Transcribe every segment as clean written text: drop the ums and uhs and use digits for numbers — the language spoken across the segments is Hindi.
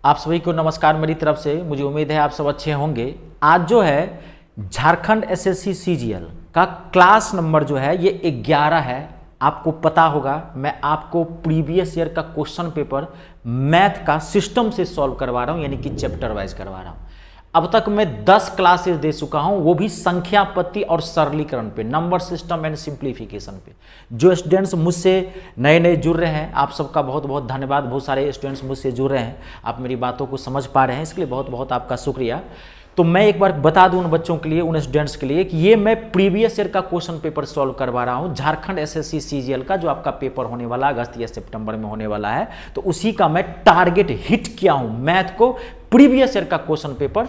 आप सभी को नमस्कार मेरी तरफ से। मुझे उम्मीद है आप सब अच्छे होंगे। आज जो है झारखंड एसएससी सीजीएल का क्लास नंबर जो है ये 11 है। आपको पता होगा मैं आपको प्रीवियस ईयर का क्वेश्चन पेपर मैथ का सिस्टम से सॉल्व करवा रहा हूँ, यानी कि चैप्टर वाइज करवा रहा हूँ। अब तक मैं 10 क्लासेस दे चुका हूं, वो भी संख्या पत्ती और सरलीकरण पे, नंबर सिस्टम एंड सिंप्लीफिकेशन पे। जो स्टूडेंट्स मुझसे नए नए जुड़ रहे हैं, आप सबका बहुत बहुत धन्यवाद। बहुत सारे स्टूडेंट्स मुझसे जुड़ रहे हैं, आप मेरी बातों को समझ पा रहे हैं, इसके लिए बहुत बहुत आपका शुक्रिया। तो मैं एक बार बता दूं उन बच्चों के लिए, उन स्टूडेंट्स के लिए कि ये मैं प्रीवियस ईयर का क्वेश्चन पेपर सॉल्व करवा रहा हूं झारखंड एसएससी सीजीएल का, जो आपका पेपर होने वाला अगस्त या सितंबर में होने वाला है। तो उसी का मैं टारगेट हिट किया हूं, मैथ को प्रीवियस ईयर का question paper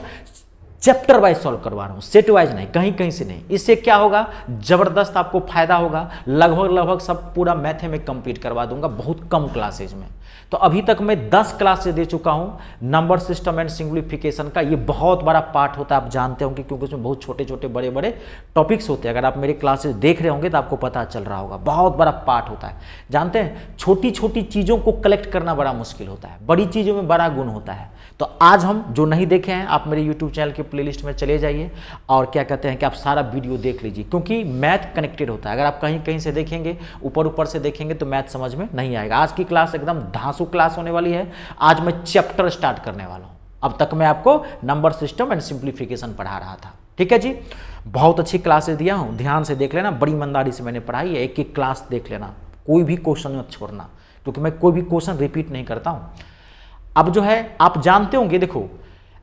chapter wise solve करवा रहा हूं, सेट वाइज नहीं, कहीं कहीं से नहीं। इससे क्या होगा, जबरदस्त आपको फायदा होगा। लगभग सब पूरा मैथ में कंप्लीट करवा दूंगा बहुत कम क्लासेज में। तो अभी तक मैं 10 क्लासेज दे चुका हूं नंबर सिस्टम एंड सिंप्लीफिकेशन का। ये बहुत बड़ा पार्ट होता है, आप जानते होंगे, क्योंकि उसमें बहुत छोटे छोटे बड़े बड़े टॉपिक्स होते हैं। अगर आप मेरे क्लासेज देख रहे होंगे तो आपको पता चल रहा होगा, बहुत बड़ा पार्ट होता है। जानते हैं, छोटी छोटी चीज़ों को कलेक्ट करना बड़ा मुश्किल होता है, बड़ी चीज़ों में बड़ा गुण होता है। तो आज हम जो नहीं देखे हैं, आप मेरे यूट्यूब चैनल के प्लेलिस्ट में चले जाइए और क्या कहते हैं कि आप सारा वीडियो देख लीजिए, क्योंकि मैथ कनेक्टेड होता है। अगर आप कहीं कहीं से देखेंगे, ऊपर से देखेंगे तो मैथ समझ में नहीं आएगा। आज की क्लास एकदम धांसू क्लास होने वाली है। आज मैं चैप्टर स्टार्ट करने वाला हूं। अब तक मैं आपको नंबर सिस्टम एंड सिंप्लीफिकेशन पढ़ा रहा था, ठीक है जी। बहुत अच्छी क्लासेस दिया हूं, ध्यान से देख लेना, बड़ी ईमानदारी से मैंने पढ़ाई है। एक एक क्लास देख लेना, कोई भी क्वेश्चन मत छोड़ना, क्योंकि मैं कोई भी क्वेश्चन रिपीट नहीं करता हूं। अब जो है आप जानते होंगे, देखो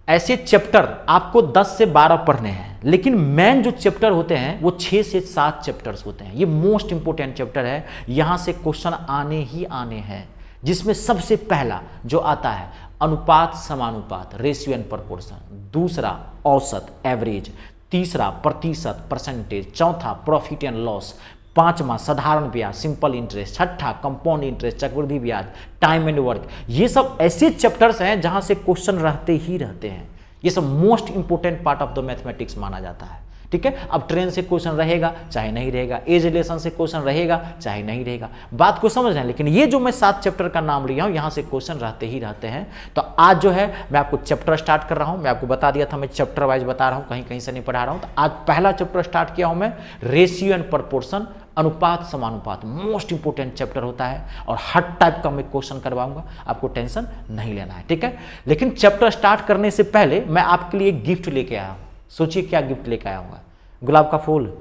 ऐसे चैप्टर आपको 10 से 12 पढ़ने हैं, लेकिन मेन जो चैप्टर होते हैं वो 6 से 7 चैप्टर्स होते हैं। ये मोस्ट इंपोर्टेंट चैप्टर है, यहां से क्वेश्चन आने ही आने हैं। जिसमें सबसे पहला जो आता है अनुपात समानुपात, रेशियो एंड प्रोपोर्शन। दूसरा औसत एवरेज। तीसरा प्रतिशत परसेंटेज। चौथा प्रॉफिट एंड लॉस। पांचवा साधारण ब्याज सिंपल इंटरेस्ट। छठा कंपाउंड इंटरेस्ट चक्रवृद्धि ब्याज। Time and work. ये सब ऐसे चैप्टर्स हैं जहां से क्वेश्चन रहते ही रहते हैं। ये सब most important part of the mathematics माना जाता है, ठीक है। अब ट्रेन से क्वेश्चन रहेगा चाहे नहीं रहेगा, एज रिलेशन से क्वेश्चन रहेगा चाहे नहीं रहेगा, बात को समझ रहे हैं। लेकिन ये जो मैं 7 चैप्टर का नाम लिया हूं, यहां से क्वेश्चन रहते ही रहते हैं। तो आज जो है मैं आपको चैप्टर स्टार्ट कर रहा हूं। मैं आपको बता दिया था मैं चैप्टर वाइज बता रहा हूं, कहीं कहीं से नहीं पढ़ा रहा हूं। तो आज पहला चैप्टर स्टार्ट किया हूं मैं, रेशियो एंड प्रोपोर्शन, अनुपात समानुपात। मोस्ट इंपोर्टेंट चैप्टर होता है और हर टाइप का मैं क्वेश्चन करवाऊंगा, आपको टेंशन नहीं लेना है, ठीक है। लेकिन चैप्टर स्टार्ट करने से पहले मैं आपके लिए एक गिफ्ट लेके आया हूं। सोचिए क्या गिफ्ट लेके आया हूँ। गुलाब का फूल,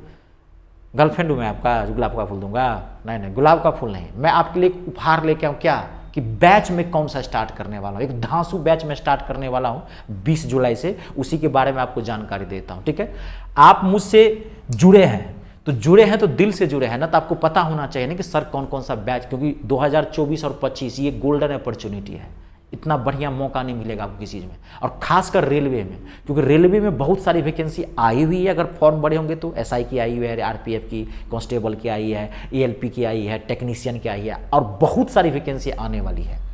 गर्लफ्रेंड हूँ मैं आपका, गुलाब का फूल दूंगा? नहीं, गुलाब का फूल नहीं। मैं आपके लिए एक उपहार लेके आऊँ, क्या कि बैच में कौन सा स्टार्ट करने वाला हूँ। एक धांसू बैच में स्टार्ट करने वाला हूँ 20 जुलाई से, उसी के बारे में आपको जानकारी देता हूँ, ठीक है। आप मुझसे जुड़े हैं तो दिल से जुड़े हैं ना, तो आपको पता होना चाहिए ना कि सर कौन कौन सा बैच, क्योंकि 2024 और 25 ये गोल्डन अपॉर्चुनिटी है। इतना बढ़िया मौका नहीं मिलेगा आपको किसी चीज़ में, और खासकर रेलवे में, क्योंकि रेलवे में बहुत सारी वैकेंसी आई हुई है। अगर फॉर्म बड़े होंगे तो एसआई की आई हुई है, आरपीएफ की, कांस्टेबल की आई है, एएलपी की आई है, टेक्नीशियन की आई है, और बहुत सारी वैकेंसी आने वाली है,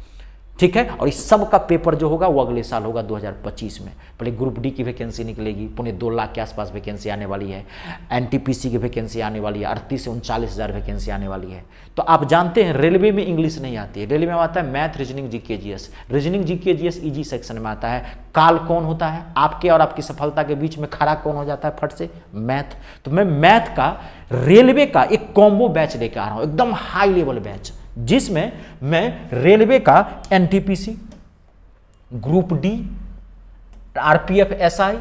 ठीक है। और इस सब का पेपर जो होगा वो अगले साल होगा 2025 में। पहले ग्रुप डी की वैकेंसी निकलेगी, 2.25 लाख के आसपास वैकेंसी आने वाली है। एनटीपीसी की वैकेंसी आने वाली है, 38 से 39 हज़ार वैकेंसी आने वाली है। तो आप जानते हैं रेलवे में इंग्लिश नहीं आती है, रेलवे में आता है math, reasoning, GK, GS. Reasoning, GK, GS easy section में आता है। काल कौन होता है आपके और आपकी सफलता के बीच में, खड़ा कौन हो जाता है फट से? मैथ। तो मैं मैथ का रेलवे का एक कॉम्बो बैच लेकर आ रहा हूँ, एकदम हाई लेवल बैच, जिसमें मैं रेलवे का NTPC, group D, RPF, SI,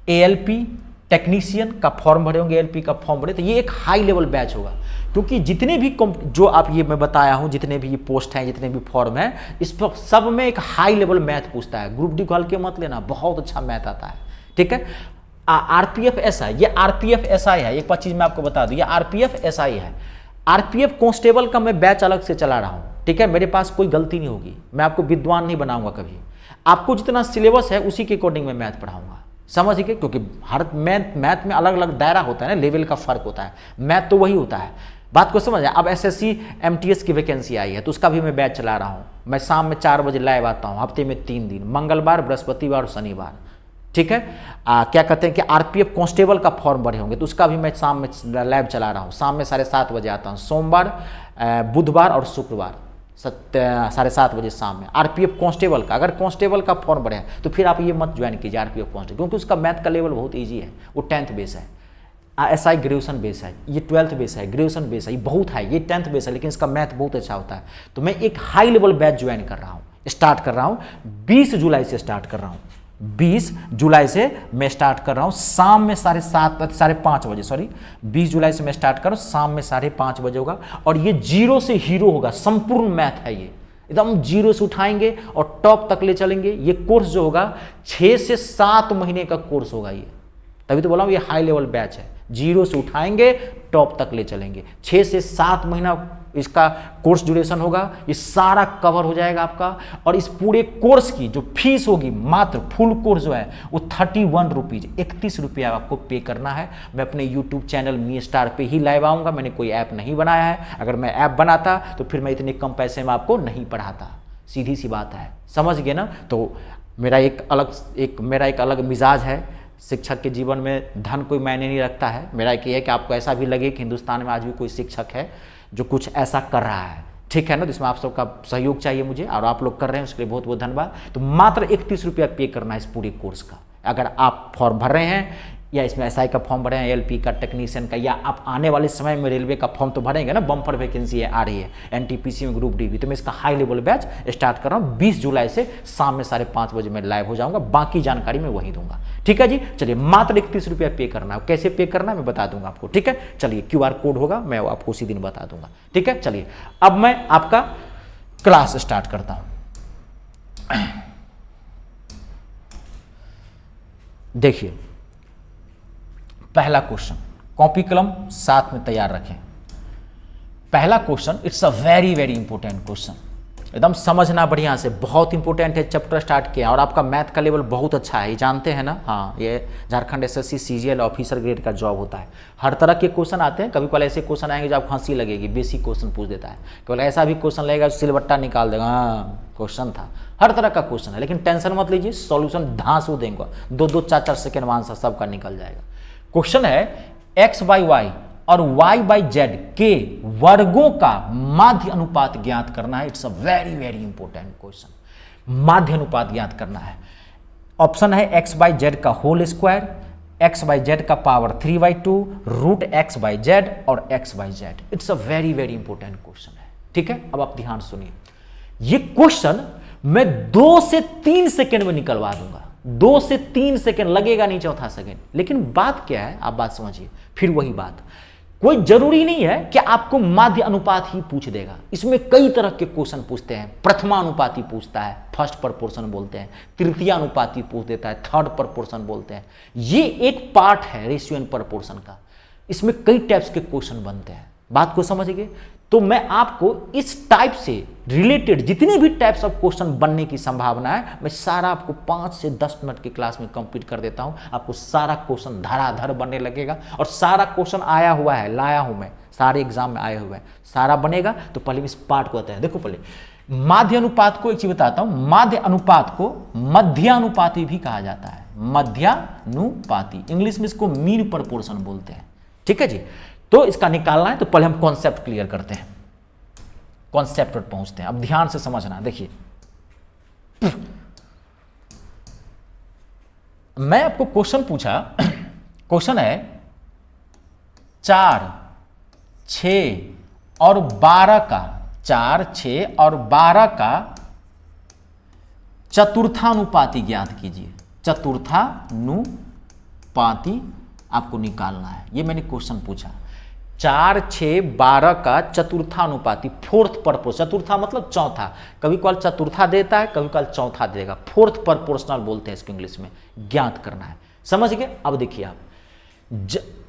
ALP, technician का फॉर्म भरे होंगे, एएलपी का फॉर्म भरे। तो ये एक हाई लेवल बैच होगा, क्योंकि जितने भी जो आप ये मैं बताया हूं, जितने भी ये पोस्ट हैं, जितने भी फॉर्म हैं, इस पर सब में एक हाई लेवल मैथ पूछता है। ग्रुप डी को हल्के मत लेना, बहुत अच्छा मैथ आता है, ठीक है। आरपीएफ एसआई, ये आरपीएफ एसआई है, एक 25 में आपको बता दूं, ये आरपीएफ एसआई है। आरपीएफ कांस्टेबल का मैं बैच अलग से चला रहा हूं, ठीक है। मेरे पास कोई गलती नहीं होगी, मैं आपको विद्वान नहीं बनाऊंगा कभी। आपको जितना सिलेबस है उसी के अकॉर्डिंग मैं मैथ पढ़ाऊंगा, समझ गए, क्योंकि हर मैथ में अलग अलग दायरा होता है ना, लेवल का फर्क होता है। मैथ तो वही होता है, बात को समझ आए। अब एसएससी एमटीएस की वैकेंसी आई है, तो उसका भी मैं बैच चला रहा हूँ। मैं शाम में 4 बजे लाइव आता हूँ, हफ्ते में 3 दिन, मंगलवार, बृहस्पतिवार और शनिवार, ठीक है। क्या कहते हैं कि आरपीएफ कांस्टेबल का फॉर्म भरे होंगे, तो उसका भी मैं शाम में लाइव चला रहा हूँ। शाम में 7:30 बजे आता हूँ, सोमवार, बुधवार और शुक्रवार, 7:30 बजे शाम में। आरपीएफ कांस्टेबल का, अगर कांस्टेबल का फॉर्म भरे हैं तो फिर आप ये मत ज्वाइन कीजिए आरपीएफ कांस्टेबल, क्योंकि उसका मैथ का लेवल बहुत ईजी है, वो 10th बेस है। एसआई ग्रेजुएशन बेस है, ये 12th बेस है, ग्रेजुएशन बेस है, ये बहुत है, ये 10th बेस है, लेकिन इसका मैथ बहुत अच्छा होता है। तो मैं एक हाई लेवल बैच ज्वाइन कर रहा हूँ, स्टार्ट कर रहा हूँ 20 जुलाई से स्टार्ट कर रहा हूँ, 20 जुलाई से मैं स्टार्ट कर रहा हूँ शाम में 5:30 बजे, सॉरी 20 जुलाई से मैं स्टार्ट कर रहा हूँ, शाम में 5:30 बजे होगा। और ये जीरो से हीरो होगा, संपूर्ण मैथ है, ये एकदम जीरो से उठाएंगे और टॉप तक ले चलेंगे। ये कोर्स जो होगा 6 से 7 महीने का कोर्स होगा ये, तभी तो बोला हूँ ये हाई लेवल बैच है, जीरो से उठाएंगे टॉप तक ले चलेंगे। 6 से 7 महीना इसका कोर्स ड्यूरेशन होगा, ये सारा कवर हो जाएगा आपका। और इस पूरे कोर्स की जो फीस होगी, मात्र फुल कोर्स जो है वो 31 रुपीज़, 31 रुपया आपको पे करना है। मैं अपने यूट्यूब चैनल मी स्टार पे ही लाइव आऊँगा, मैंने कोई ऐप नहीं बनाया है। अगर मैं ऐप बनाता तो फिर मैं इतने कम पैसे में आपको नहीं पढ़ाता, सीधी सी बात है, समझ गए ना। तो मेरा एक अलग मिजाज है। शिक्षक के जीवन में धन कोई मायने नहीं रखता है। मेरा एक ये है कि आपको ऐसा भी लगे कि हिंदुस्तान में आज भी कोई शिक्षक है जो कुछ ऐसा कर रहा है, ठीक है ना। तो इसमें आप सबका सहयोग चाहिए मुझे, और आप लोग कर रहे हैं उसके लिए बहुत बहुत धन्यवाद। तो मात्र 31 रुपया पे करना है इस पूरे कोर्स का। अगर आप फॉर्म भर रहे हैं या इसमें एसआई का फॉर्म भरे हैं, एलपी का, टेक्नीशियन का, या आप आने वाले समय में रेलवे का फॉर्म तो भरेंगे ना, बम्पर वैकेंसी है, आ रही है एनटीपीसी में, ग्रुप डी भी। तो मैं इसका हाई लेवल बैच स्टार्ट कर रहा हूँ 20 जुलाई से, शाम में 5:30 बजे मैं लाइव हो जाऊंगा। बाकी जानकारी मैं वहीं दूंगा, ठीक है जी। चलिए मात्र 31 रुपया पे करना है, कैसे पे करना है मैं बता दूंगा आपको, ठीक है। चलिए QR कोड होगा, मैं आपको उसी दिन बता दूंगा, ठीक है। चलिए अब मैं आपका क्लास स्टार्ट करता हूं। देखिए पहला क्वेश्चन, कॉपी कलम साथ में तैयार रखें। पहला question, it's a very very important question, एकदम समझना बढ़िया से, बहुत इंपॉर्टेंट है। चैप्टर स्टार्ट किया और आपका मैथ का लेवल बहुत अच्छा है, ये जानते हैं ना। हाँ, ये Jharkhand SSC CGL officer grade का जॉब होता है। हर तरह के क्वेश्चन आते हैं, कभी कभी ऐसे क्वेश्चन आएंगे जो आपको हंसी लगेगी, बेसिक क्वेश्चन पूछ देता है। केवल ऐसा भी क्वेश्चन लगेगा जो सिलबट्टा निकाल देगा, हाँ क्वेश्चन था। हर तरह का क्वेश्चन है, लेकिन टेंशन मत लीजिए, सॉल्यूशन धांसू देंगे, 2-2, 4-4 सेकेंड में आंसर सबका निकल जाएगा। क्वेश्चन है x/y और y/z के वर्गों का माध्य अनुपात ज्ञात करना है। It's a very very important question, माध्य अनुपात ज्ञात करना है। ऑप्शन है x/z का होल स्क्वायर, x/z का पावर 3/2, रूट x/z और x/z। It's a very very important question है, ठीक है। अब आप ध्यान सुनिए, ये क्वेश्चन मैं 2 से 3 सेकेंड में निकलवा दूंगा, 2 से 3 सेकेंड लगेगा, नहीं चौथा सेकेंड। लेकिन बात क्या है, आप बात समझिए। फिर वही बात, कोई जरूरी नहीं है कि आपको माध्य अनुपात ही पूछ देगा, इसमें कई तरह के क्वेश्चन पूछते हैं। प्रथमानुपाती पूछता है, फर्स्ट प्रपोर्शन बोलते हैं, तृतीयानुपाती पूछ देता है, थर्ड प्रपोर्शन बोलते हैं। ये एक पार्ट है रेशियो एंड प्रपोर्शन का, इसमें कई टाइप्स के क्वेश्चन बनते हैं। बात को समझ गए। तो मैं आपको इस टाइप से रिलेटेड जितने भी टाइप्स ऑफ क्वेश्चन बनने की संभावना है, मैं सारा आपको 5 से 10 मिनट की क्लास में कंप्लीट कर देता हूं। आपको सारा क्वेश्चन धड़ाधड़ बनने लगेगा, और सारा क्वेश्चन आया हुआ है, लाया हूं मैं, सारे एग्जाम में आए हुए हैं, सारा बनेगा। तो पहले इस पार्ट को बताएं। देखो पहले माध्य अनुपात को एक चीज बताता हूं, माध्य अनुपात को मध्यानुपाती भी कहा जाता है, मध्यानुपाती, इंग्लिश में इसको मीन प्रपोर्शन बोलते हैं, ठीक है जी। तो इसका निकालना है, तो पहले हम कॉन्सेप्ट क्लियर करते हैं, कॉन्सेप्ट पर पहुंचते हैं। अब ध्यान से समझना, देखिए मैं आपको क्वेश्चन पूछा, क्वेश्चन है 4, 6 और 12 का, 4, 6 और 12 का चतुर्थानुपाती ज्ञात कीजिए। चतुर्थानुपाती आपको निकालना है, ये मैंने क्वेश्चन पूछा। 4, 6, 12 का चतुर्थानुपाती, फोर्थ प्रपोर्शन, चतुर्था मतलब चौथा, कभी कल चतुर्था देता है, कभी कल चौथा देगा, फोर्थ प्रपोर्शनल बोलते हैं इसको इंग्लिश में, ज्ञात करना है। समझ गए। अब देखिए आप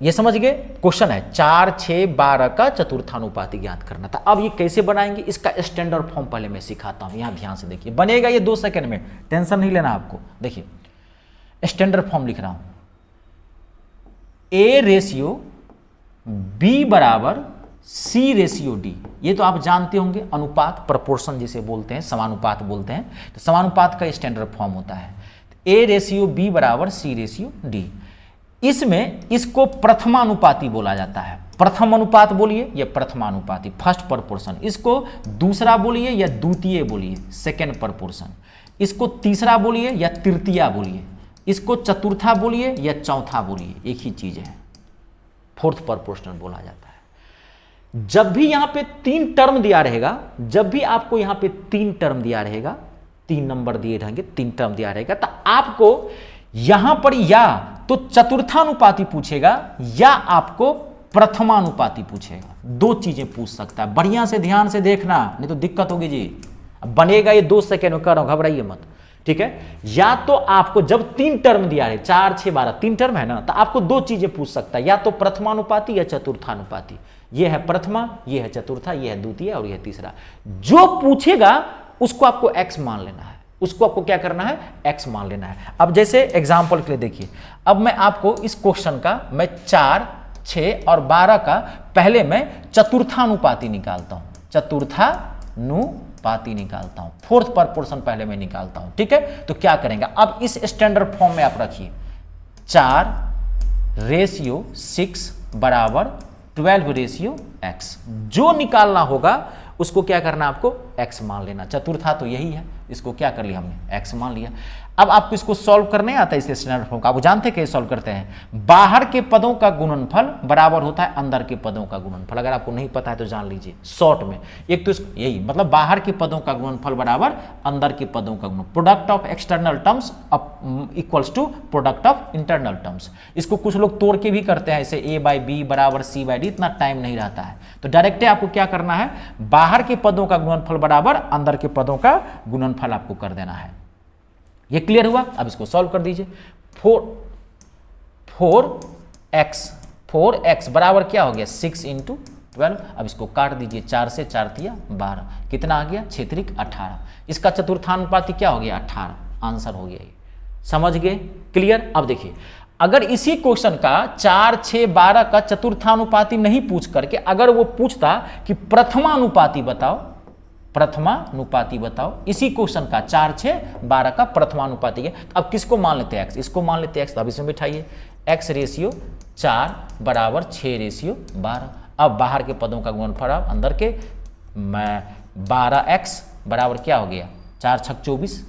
ये समझ गए, क्वेश्चन है 4, 6, 12 का चतुर्थानुपाती ज्ञात करना था। अब ये कैसे बनाएंगे, इसका स्टैंडर्ड फॉर्म पहले मैं सिखाता हूं, यहां ध्यान से देखिए, बनेगा ये 2 सेकंड में, टेंशन नहीं लेना आपको। देखिए स्टैंडर्ड फॉर्म लिख रहा हूं, A/B/C/D। ये तो आप जानते होंगे, अनुपात, प्रपोर्शन जिसे बोलते हैं, समानुपात बोलते हैं। तो समानुपात का स्टैंडर्ड फॉर्म होता है A/B/C/D। इसमें इसको प्रथमानुपाती बोला जाता है, प्रथम अनुपात बोलिए या प्रथमानुपाती, फर्स्ट प्रपोर्शन, इसको दूसरा बोलिए या द्वितीय बोलिए, सेकेंड प्रपोर्शन, इसको तीसरा बोलिए या तृतीया बोलिए, इसको चतुर्था बोलिए या चौथा बोलिए, एक ही चीज है, फोर्थ प्रपोर्शनल बोला जाता है। जब भी यहां पे 3 टर्म दिया रहेगा, जब भी आपको यहां पे 3 टर्म दिया रहेगा, 3 नंबर दिए रहेंगे, 3 टर्म दिया रहेगा, तो आपको यहां पर या तो चतुर्थानुपाती पूछेगा या आपको प्रथमानुपाती पूछेगा, 2 चीजें पूछ सकता है। बढ़िया से ध्यान से देखना, नहीं तो दिक्कत होगी जी। अब बनेगा ये 2 सेकेंड में, कर रहा हूं, घबराइए मत, ठीक है। या तो आपको जब 3 टर्म दिया है, 4 6 12 3 टर्म है ना, तो आपको 2 चीजें पूछ सकता है, या तो प्रथमानुपाती या चतुर्थानुपाती। ये है प्रथमा, ये है चतुर्था, ये है द्वितीय और ये है तीसरा। जो पूछेगा उसको आपको x मान लेना है, उसको आपको क्या करना है, x मान लेना है। अब जैसे एग्जांपल के लिए देखिए, अब मैं आपको इस क्वेश्चन का मैं 4 6 और 12 का पहले मैं चतुर्थानुपाती निकालता हूं, चतुर्थानुपाती निकालता हूं, फोर्थ प्रपोर्शन पहले मैं निकालता हूं, ठीक है। तो क्या करेंगे, अब इस स्टैंडर्ड फॉर्म में आप रखिए, 4:6 बराबर 12:x। जो निकालना होगा उसको क्या करना, आपको x मान लेना। चतुर्था तो यही है, इसको क्या कर लिया हमने, x मान लिया। अब आपको इसको सॉल्व करने आता है इस स्टैंडर्ड फॉर्म का, आप जानते हैं कैसे सॉल्व करते हैं। बाहर के पदों का गुणनफल बराबर होता है अंदर के पदों का गुणनफल। अगर आपको नहीं पता है तो जान लीजिए शॉर्ट में, एक तो यही मतलब बाहर के पदों का गुणनफल बराबर अंदर के पदों का गुणनफल, product of external terms equals to product of internal terms. इसको कुछ लोग तोड़ के भी करते हैं, ऐसे a/b बराबर c/d, इतना टाइम नहीं रहता है, तो डायरेक्ट आपको क्या करना है, बाहर के पदों का गुणनफल बराबर अंदर के पदों का गुणनफल आपको कर देना है। ये क्लियर हुआ। अब इसको सॉल्व कर दीजिए। 4x बराबर क्या हो गया, 6 × 12। अब इसको काट दीजिए, 4 से 4 तिया 12, कितना आ गया, 6 त्रिक 18। इसका चतुर्थानुपाती क्या हो गया, 18। आंसर हो गया ये, समझ गए, क्लियर। अब देखिए, अगर इसी क्वेश्चन का 4 6 12 का चतुर्थानुपाती नहीं पूछ करके अगर वो पूछता कि प्रथमानुपाती बताओ, प्रथमानुपाती बताओ, इसी क्वेश्चन का 4 6 12 का प्रथमानुपाती है, तो अब किसको मान लेते हैं, x, इसको मान लेते हैं x। तो अब इसमें बिठाइए, x/4 बराबर 6/12। अब बाहर के पदों का गुणनफल अंदर के, 12x बराबर क्या हो गया, 4 6 24,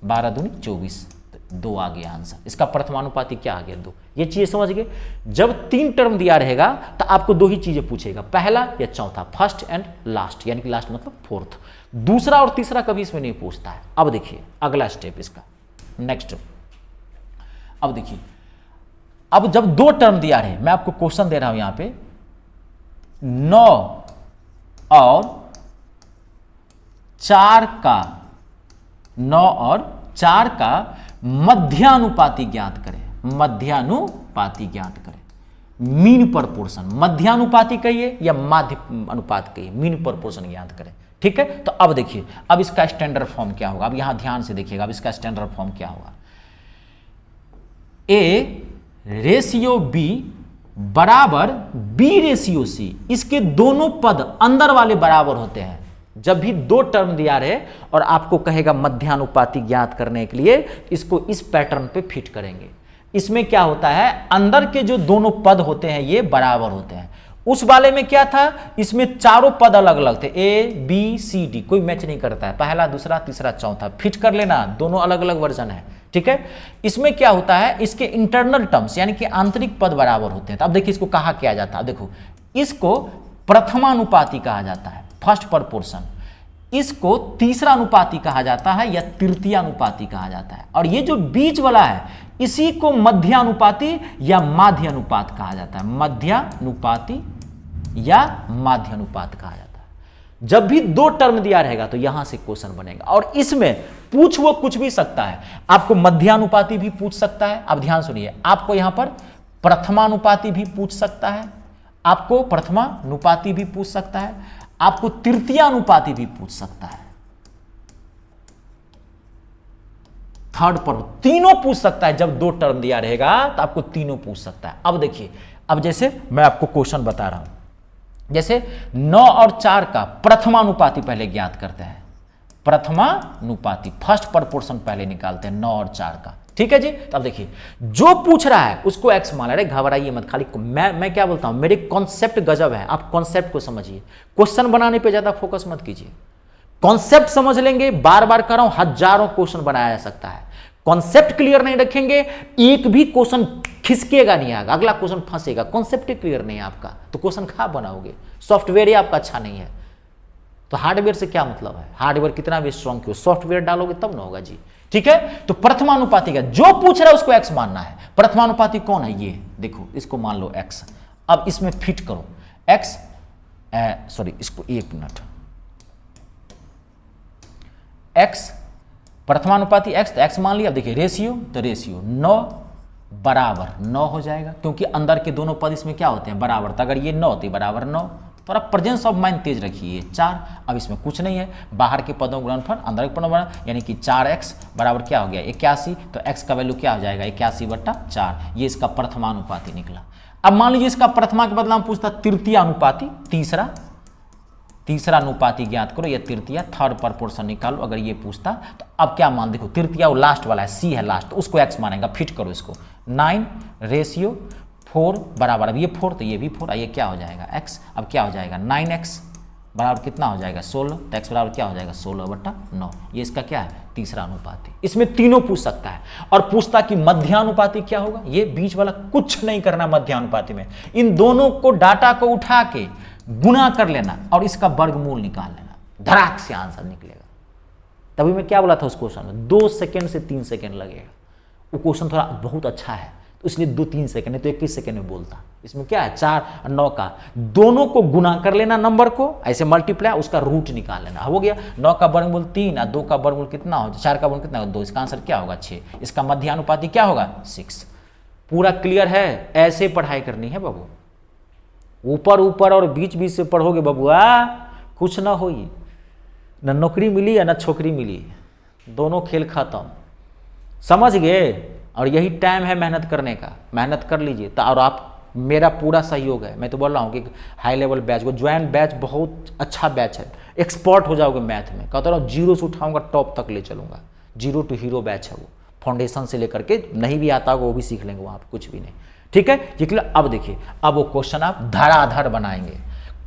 12 दूनी 24, 2 आ गया आंसर। इसका प्रथमानुपाती क्या आ गया, 2। ये चीजें समझ गए। जब 3 टर्म दिया रहेगा तो आपको 2 ही चीजें पूछेगा, पहला या चौथा, फर्स्ट एंड लास्ट, यानी कि लास्ट मतलब फोर्थ। दूसरा और तीसरा कभी इसमें नहीं पूछता है। अब देखिए अगला स्टेप इसका, नेक्स्ट। अब देखिए, अब जब 2 टर्म दिया रहे, मैं आपको क्वेश्चन दे रहा हूं यहां पे, 9 और 4 का, 9 और 4 का मध्यानुपाती ज्ञात करें, मध्यानुपाती ज्ञात करें, मीन प्रपोर्शन, मध्यानुपाती कहिए या माध्य अनुपात कहिए, मीन प्रपोर्शन ज्ञात करें, ठीक है। तो अब देखिए, अब इसका स्टैंडर्ड फॉर्म क्या होगा, अब यहां ध्यान से देखिएगा, अब इसका स्टैंडर्ड फॉर्म क्या होगा, A/B बराबर B/C। इसके दोनों पद अंदर वाले बराबर होते हैं। जब भी 2 टर्म दिया रहे और आपको कहेगा मध्यानुपाती ज्ञात करने के लिए, इसको इस पैटर्न पे फिट करेंगे। इसमें क्या होता है, अंदर के जो दोनों पद होते हैं ये बराबर होते हैं। उस वाले में क्या था, इसमें चारों पद अलग अलग थे, A B C D, कोई मैच नहीं करता है, पहला दूसरा तीसरा चौथा, फिट कर लेना, दोनों अलग अलग वर्जन है, ठीक है। इसमें क्या होता है, इसके इंटरनल टर्म्स यानी कि आंतरिक पद बराबर होते हैं। तो अब देखिए इसको कहा किया जाता है, देखो इसको प्रथमानुपाती कहा जाता है, फर्स्ट प्रपोर्शन, इसको तीसरा अनुपाती कहा जाता है या तृतीय अनुपाती कहा जाता है, और ये जो बीच वाला है इसी को मध्यानुपाती या माध्य अनुपात कहा जाता है, मध्यानुपाती या माध्य अनुपात कहा जाता है। जब भी 2 टर्म दिया रहेगा तो यहां से क्वेश्चन बनेगा, और इसमें पूछ वो कुछ भी सकता है, आपको मध्यानुपाती भी पूछ सकता है। अब ध्यान सुनिए, आपको यहां पर प्रथमानुपाती भी पूछ सकता है, आपको प्रथमानुपाती भी पूछ सकता है, आपको तृतीय अनुपाती भी पूछ सकता है, थर्ड पर तीनों पूछ सकता है। जब 2 टर्म दिया रहेगा तो आपको तीनों पूछ सकता है। अब देखिए, अब जैसे मैं आपको क्वेश्चन बता रहा हूं, जैसे 9 और 4 का प्रथमानुपाती पहले ज्ञात करते हैं, प्रथमानुपाती फर्स्ट प्रपोर्शन पहले निकालते हैं 9 और 4 का, ठीक है जी। तो अब देखिए जो पूछ रहा है उसको एक्स मान, अरे घबराइए मत, खाली मैं क्या बोलता हूं, मेरे कॉन्सेप्ट गजब है, आप कॉन्सेप्ट को समझिए, क्वेश्चन बनाने पे ज्यादा फोकस मत कीजिए। कॉन्सेप्ट समझ लेंगे, बार बार कर रहा हूं, हजारों क्वेश्चन बनाया जा सकता है। कॉन्सेप्ट क्लियर नहीं रखेंगे, एक भी क्वेश्चन खिसकेगा नहीं, आएगा अगला क्वेश्चन फंसेगा। कॉन्सेप्ट क्लियर नहीं है आपका तो क्वेश्चन खा बनाओगे, सॉफ्टवेयर ही आपका अच्छा नहीं है तो हार्डवेयर से क्या मतलब है, हार्डवेयर कितना भी स्ट्रॉन्ग क्यों, सॉफ्टवेयर डालोगे तब ना होगा जी। ठीक है, तो प्रथमानुपाती का जो पूछ रहा है उसको एक्स मानना है। प्रथमानुपाती कौन है, ये देखो, इसको मान लो एक्स। अब इसमें फिट करो एक्स, सॉरी इसको एक मिनट, एक्स प्रथमानुपाती एक्स, तो एक्स मान लिया। अब देखिए रेशियो, तो रेशियो 9 बराबर 9 हो जाएगा, क्योंकि अंदर के दोनों पद इसमें क्या होते हैं बराबर, तो अगर ये 9 होती बराबर 9, थोड़ा प्रेजेंस ऑफ माइंड तेज रखिए 4। अब इसमें कुछ नहीं है, बाहर के पदों गुणनफल अंदर के पदों गुणनफल, यानी कि 4x बराबर क्या हो गया 81, तो x का वैल्यू क्या हो जाएगा 81/4, ये इसका प्रथमानुपाती निकला। अब मान लीजिए इसका प्रथमा के बदला में पूछता तृतीय अनुपाती, तीसरा अनुपाती ज्ञात करो, या तृतीय थर्ड प्रपोर्शन निकालो, अगर ये पूछता तो अब क्या मान, देखो तृतीय वो लास्ट वाला है, सी है लास्ट, तो उसको x मानेगा। फिट करो इसको, 9 रेशियो 4 बराबर, अब ये 4 तो ये भी 4, ये क्या हो जाएगा x, अब क्या हो जाएगा 9x बराबर कितना हो जाएगा 16, तो x बराबर क्या हो जाएगा 16/9, ये इसका क्या है तीसरा अनुपाती। इसमें तीनों पूछ सकता है, और पूछता कि मध्यानुपाती क्या होगा, ये बीच वाला कुछ नहीं करना मध्यानुपाती में, इन दोनों को डाटा को उठा के गुणा कर लेना और इसका वर्गमूल निकाल लेना, धड़ाक से आंसर निकलेगा। तभी मैं क्या बोला था उस क्वेश्चन में 2 सेकंड से 3 सेकंड लगेगा, वो क्वेश्चन थोड़ा बहुत अच्छा है तो इसलिए 2-3 सेकंड है, तो 21 सेकंड में बोलता। इसमें क्या है 4 और 9 का दोनों को गुना कर लेना, नंबर को ऐसे मल्टीप्लाई, उसका रूट निकाल लेना, हो गया। 9 का वर्गमूल 3 और 2 का वर्गमूल कितना हो, 4 का वर्गमूल कितना होगा 2, इसका आंसर क्या होगा 6, इसका मध्यानुपाती क्या होगा 6। पूरा क्लियर है, ऐसे पढ़ाई करनी है बाबू, ऊपर ऊपर और बीच बीच से पढ़ोगे बबुआ कुछ ना होई, न नौकरी मिली या न छोकरी मिली, दोनों खेल खत्म, समझ गए। और यही टाइम है मेहनत करने का, मेहनत कर लीजिए तो, और आप मेरा पूरा सहयोग है, मैं तो बोल रहा हूँ कि हाई लेवल बैच को ज्वाइन, बैच बहुत अच्छा बैच है, एक्सपर्ट हो जाओगे मैथ में, कहता रहा जीरो से उठाऊंगा टॉप तक ले चलूँगा, 0 to हीरो बैच है वो, फाउंडेशन से लेकर के, नहीं भी आता होगा वो भी सीख लेंगे वहाँ पर, कुछ भी नहीं। ठीक है ये क्लियर। अब देखिए, अब वो क्वेश्चन आप धड़ाधड़ बनाएंगे,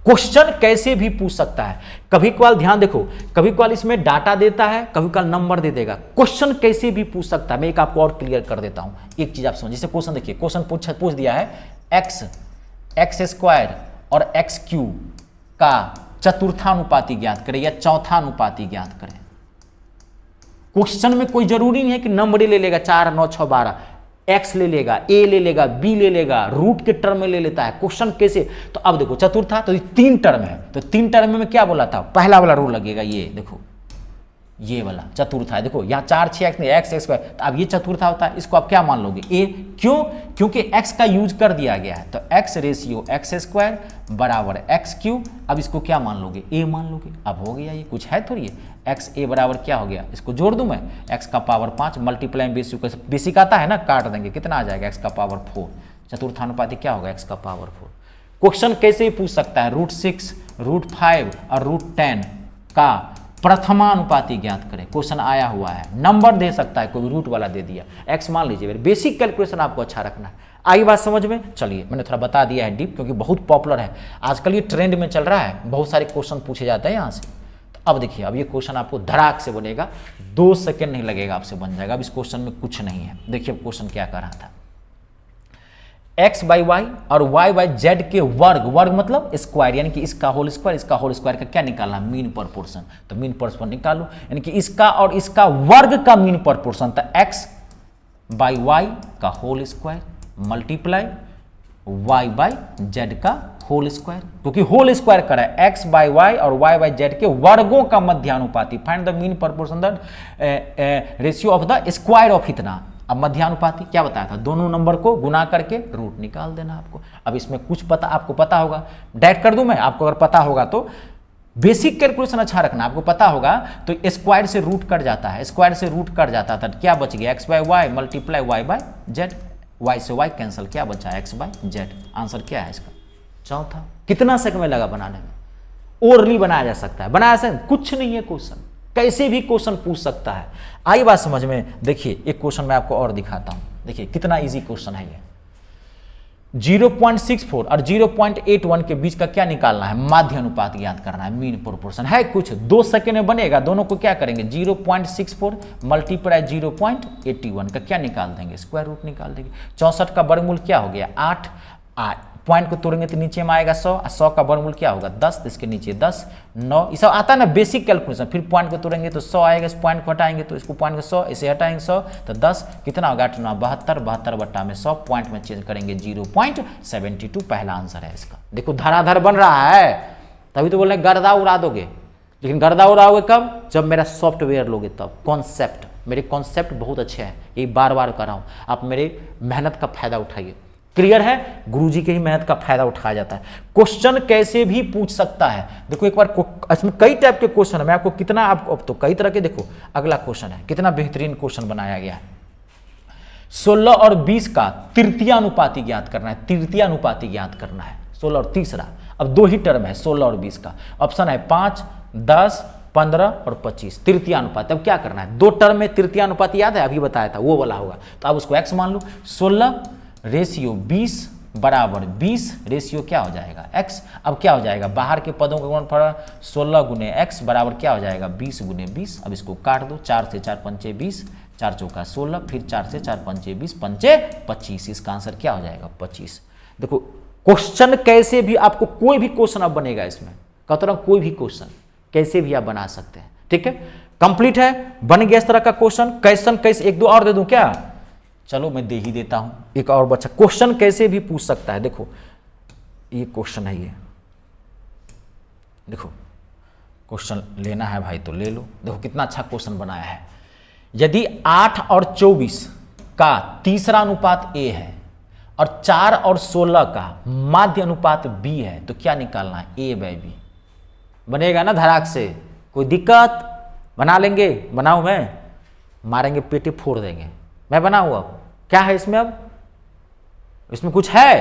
क्वेश्चन कैसे भी पूछ सकता है, कभी कभार ध्यान देखो, कभी कभार इसमें डाटा देता है, कभी कभार नंबर दे देगा, क्वेश्चन कैसे भी पूछ सकता है। मैं एक आपको और क्लियर कर देता हूं, एक चीज आप समझिए, जैसे क्वेश्चन देखिए, क्वेश्चन पूछ दिया है x² और x³ का चतुर्थानुपाती ज्ञात करें या चौथा अनुपाती ज्ञात करें। क्वेश्चन में कोई जरूरी नहीं है कि नंबर ले लेगा 4 9 6 12, एक्स ले लेगा, ए ले लेगा, बी ले लेगा, रूट के टर्म में ले लेता है। क्वेश्चन कैसे, तो अब देखो चतुर्था, तो 3 टर्म है, तो 3 टर्म में क्या बोला था, पहला वाला रूल लगेगा, ये देखो ये वाला चतुर्था है, देखो यहाँ 4 6 एक्स स्क्वायर, तो अब ये चतुर्था होता है, इसको आप क्या मान लोगे ए, क्यों, क्योंकि एक्स का यूज कर दिया गया है, तो एक्स रेशियो x² बराबर x³, अब इसको क्या मान लोगे ए मान लोगे। अब हो गया, ये कुछ है थोड़ी है, एक्स ए बराबर क्या हो गया, इसको जोड़ दूं मैं, x का पावर 5 मल्टीप्लाई बेसिक आता है ना, काट देंगे, कितना आ जाएगा x का पावर 4, चतुर्थानुपाती क्या होगा x का पावर 4। क्वेश्चन कैसे पूछ सकता है, √6 √5 और √10 का प्रथमानुपाती ज्ञात करें, क्वेश्चन आया हुआ है, नंबर दे सकता है, कोई रूट वाला दे दिया, x मान लीजिए, बेसिक कैलकुलेशन आपको अच्छा रखना है। आई बात समझ में, चलिए मैंने थोड़ा बता दिया है डीप, क्योंकि बहुत पॉपुलर है आजकल, ये ट्रेंड में चल रहा है, बहुत सारे क्वेश्चन पूछे जाते हैं यहाँ से। तो अब देखिए, अब ये क्वेश्चन आपको धड़ाक से बनेगा, 2 सेकंड नहीं लगेगा, आपसे बन जाएगा। अब इस क्वेश्चन में कुछ नहीं है, देखिए क्वेश्चन क्या कर रहा था, x/y और y/z के वर्ग मतलब स्क्वायर, यानी कि इसका होल स्क्वायर का क्या निकालना, मीन प्रपोर्शन, तो मीन प्रपोर्शन निकालो, यानी कि इसका और इसका वर्ग का मीन प्रपोर्शन, तो x/y का होल स्क्वायर मल्टीप्लाई y/z का होल स्क्वायर, क्योंकि होल स्क्वायर करा है, x/y और y/z के वर्गों का मध्यानुपाती, find the mean proportion the ratio of the square of इतना। अब मध्यानुपाती क्या बताया था, दोनों नंबर को गुना करके रूट निकाल देना आपको। अब इसमें कुछ पता, आपको पता होगा, डायरेक्ट कर दूं मैं, आपको अगर पता होगा तो बेसिक कैलकुलेशन अच्छा रखना, आपको पता होगा तो स्क्वायर से रूट कट जाता है, स्क्वायर से रूट कट जाता था, क्या बच गया x/y मल्टीप्लाई y/z, y से y कैंसिल, क्या बचा x/z, आंसर क्या है इसका चौथा। कितना सेकंड में लगा बनाने में, ओरली बनाया जा सकता है, बनाया सकता कुछ नहीं है क्वेश्चन, कैसे भी क्वेश्चन पूछ सकता है। आई बात समझ में। देखिए एक क्वेश्चन मैं आपको और दिखाता हूं, देखिए कितना इजी क्वेश्चन है ये। 0.64 और 0.81 के बीच का क्या निकालना है, माध्य अनुपात ज्ञात करना है, मीन प्रोपोर्शन है। कुछ 2 सेकंड में बनेगा। दोनों को क्या करेंगे, 0.64 मल्टीप्लाई 0.81 का क्या निकाल देंगे, स्क्वायर रूट निकाल देंगे। 64 का वर्गमूल क्या हो गया 8, पॉइंट को तोड़ेंगे तो नीचे में आएगा 100, 100 का वर्गमूल क्या होगा 10, तो इसके नीचे 10, 9, ये सब आता है ना बेसिक कैलकुलेशन। फिर पॉइंट को तोड़ेंगे तो 100 आएगा, इस पॉइंट को हटाएंगे तो इसको पॉइंट को 100, इसे हटाएंगे 100 तो 10, कितना होगा 8 9 72, 72 बट्टा में 100, पॉइंट में चेंज करेंगे 0.72, पहला आंसर है इसका। देखो धराधर बन रहा है, तभी तो बोल रहे गर्दा उड़ा दोगे। लेकिन गर्दा उड़ाओगे कब, जब मेरा सॉफ्टवेयर लोगे तब। कॉन्सेप्ट, मेरे कॉन्सेप्ट बहुत अच्छे हैं, ये बार बार कर रहा हूँ, आप मेरे मेहनत का फायदा उठाइए। क्लियर है, गुरुजी के ही मेहनत का फायदा उठाया जाता है। क्वेश्चन कैसे भी पूछ सकता है। देखो एक बार इसमें कई टाइप के क्वेश्चन है, मैं आपको कितना, आपको अब तो कई तरह के, देखो अगला क्वेश्चन है, कितना बेहतरीन क्वेश्चन बनाया गया है। 16 और 20 का तृतीय अनुपाती ज्ञात करना है, तृतीय अनुपाती ज्ञात करना है, 16 और तीसरा। अब 2 ही टर्म है 16 और 20 का, ऑप्शन है 5, 10, 15 और 25, तृतीय अनुपात। अब क्या करना है, 2 टर्म में तृतीय अनुपात याद है, अभी बताया था वो वाला होगा, तो आप उसको x मान लो। 16 रेशियो 20 बराबर 20 रेशियो क्या हो जाएगा x। अब क्या हो जाएगा, बाहर के पदों का गुणनफल 16 गुने x बराबर क्या हो जाएगा 20 गुने 20। अब इसको काट दो, 4 से 4 पंचे 20, 4 चौका 16, फिर 4 से 4 पंचे 20, पंचे 25, इसका आंसर क्या हो जाएगा 25। देखो क्वेश्चन कैसे भी, आपको कोई भी क्वेश्चन अब बनेगा इसमें, कहता रहा कोई भी क्वेश्चन कैसे भी आप बना सकते हैं। ठीक है, कंप्लीट है, बन गया इस तरह का क्वेश्चन। क्वेश्चन कैसे, एक दो और दे दूं क्या, चलो मैं दे ही देता हूं, एक और बच्चा क्वेश्चन कैसे भी पूछ सकता है। देखो ये क्वेश्चन है, ये देखो क्वेश्चन लेना है भाई तो ले लो। देखो कितना अच्छा क्वेश्चन बनाया है। यदि 8 और 24 का तीसरा अनुपात a है और 4 और 16 का माध्य अनुपात b है, तो क्या निकालना है, a/b। बनेगा ना धड़ाक से, कोई दिक्कत, बना लेंगे, बनाऊं मैं, मारेंगे पेटे फोड़ देंगे, मैं बनाऊं। अब क्या है इसमें, अब इसमें कुछ है,